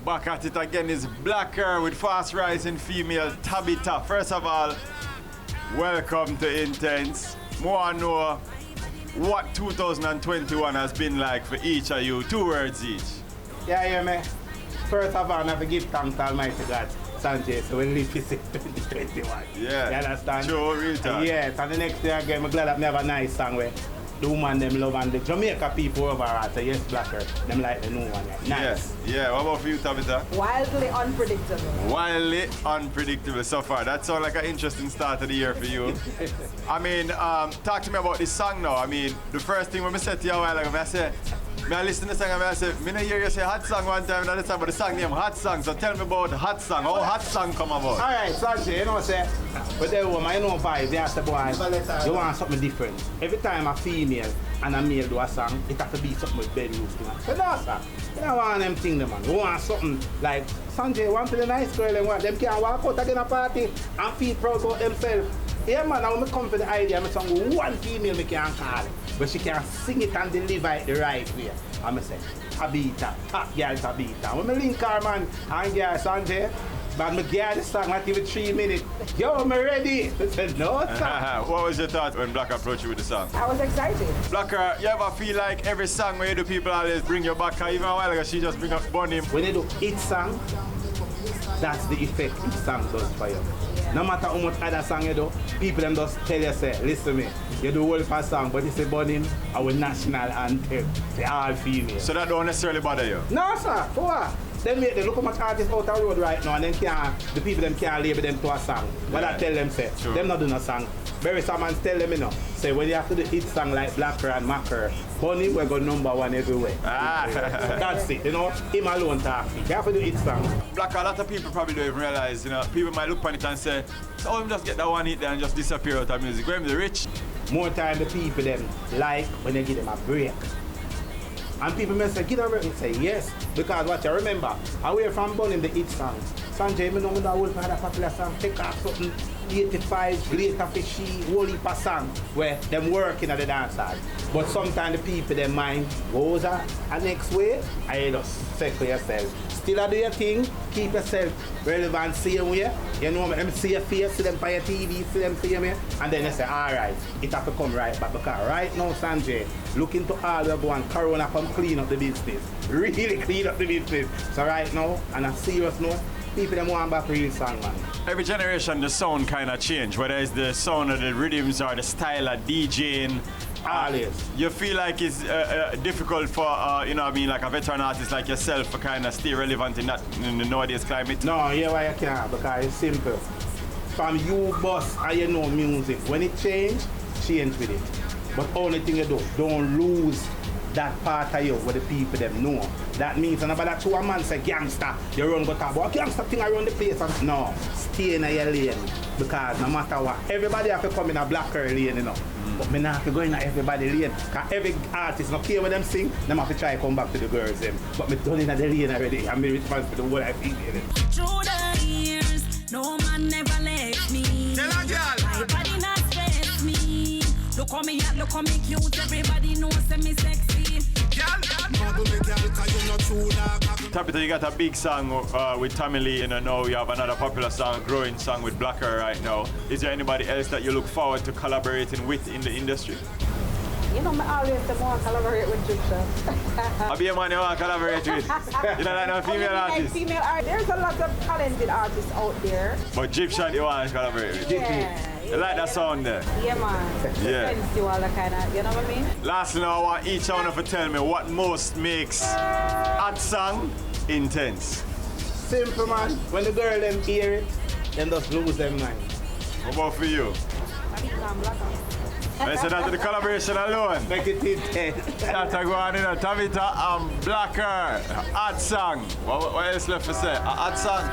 Back at it again is Blacker with fast rising female Tabeta. First of all, welcome to Intense. More know what 2021 has been like for each of you. 2 words each. Yeah, man. First of all, I have to give thanks to Almighty God, Sanjay, so we live to 2021. Yeah. You understand? True, real talk. Yes, and the next day again, I'm glad that I have a nice song where the woman them love and the Jamaica people overall say yes, Blacker, them like the new one. Yeah. Nice. Yeah. What about for you, Tabeta? Wildly unpredictable. Wildly unpredictable so far. That sounds like an interesting start to the year for you. I mean, talk to me about this song now. I mean, the first thing when I said to you a while ago, I said, I listen to the song and I said, I don't hear you say hot song one time and but the song name hot song. So tell me about the hot song. How hot song come about? Alright, Sanjay, you know what I'm saying? But the woman, you know vibe, they ask the boy, you want something different. Every time a female and a male do a song, it has to be something with bed music. So no, sir. You don't want them things, man. You want something like Sanjay, want to the nice girl and what? Them can walk out again a party and feel proud about themselves. Yeah, man, now when I come for the idea, I'm saying one female I can call, but she can sing it and deliver it the right way. I'm say, Tabeta, top girl Tabeta. When I link her, man, and girl Sanjay, but I get the song not even 3 minutes. Yo, I'm ready. I said, no, sir. What was your thought when Blacker approached you with the song? I was excited. Blacker, you ever feel like every song where you do people always bring you back? Even a while ago, she just bring up Bunny. When you do each song, that's the effect each song does for you. No matter how much other song you do, people them just tell you, say, listen to me, you do whole for song, but it's a burning our national anthem. They all female. So that don't necessarily bother you? No, sir. For what? They look how much artists out the road right now and then the people them can't label them to a song. But I tell them, say, True. them not doing a song. Very someone tell them, you know, say when you have to do hit song like Blacker and Macker, Bunny will go #1 everywhere. That's it, you know, him alone talk. You have to do hit song. Blacker, a lot of people probably don't even realize, you know, people might look on it and say, so him just get that one hit there and just disappear out of music. When the rich. More time the people them like when they give them a break. And people may say, get a break. Say yes, because what you remember, away from burning the hit song. Sanjay, me know that whole kind of popular song, take off something 85, later fishy, whole heap of song where them working at the dance hall. But sometimes the people, their mind goes a next way, and you just say for yourself, still do your thing, keep yourself relevant, same way. You know, let me see your face, see them on your TV, see them same way, and then you say, alright, it has to come right back. Because right now, Sanjay, look into all the go and Corona come clean up the business. Really clean up the business. So right now, on a serious note, people them want back real song, man. Every generation, the sound kind of change, whether it's the sound or the rhythms or the style of DJing. Always. You feel like it's difficult for, you know what I mean, like a veteran artist like yourself to kind of stay relevant in the nowadays climate? No, yeah, why you can't, because it's simple. From you boss and you know music, when it change with it. But only thing you do, don't lose that part of you where the people them know. That means and about that 2 man say gangster, you run go talk about gangster thing around the place. And no, stay in your lane. Because no matter what, everybody have to come in a Blacker lane, you know. But me not have to go in a everybody lane. Because every artist, no care when them sing, them have to try to come back to the girls them. But me done in the lane already, and me responsible for the whole I feel. Through the years, no man never left me. Tell a girl. My body not stress me. Look how me hot, look how me cute. Everybody knows that me sexy. Tabeta, you got a big song with Tommy Lee, and I know you have another popular song, growing song with Blacker right now. Is there anybody else that you look forward to collaborating with in the industry? You know, I always want to collaborate with Cshae. I be a man you want to collaborate with. You know, like no female artist. Female art. There's a lot of talented artists out there. But Cshae you want to collaborate with. Yeah. You like that sound there? Yeah, man. Yeah. Fancy all the kind of, you know what I mean? Lastly, now I want each one of you to tell me what most makes hot song intense. Simple, man. When the girl them hear it, then just lose them mind. What about for you? I said that to the collaboration alone. Make it intense. That's a go on in a Tabeta and Blacker. Hot song. What else left to say? A hot song?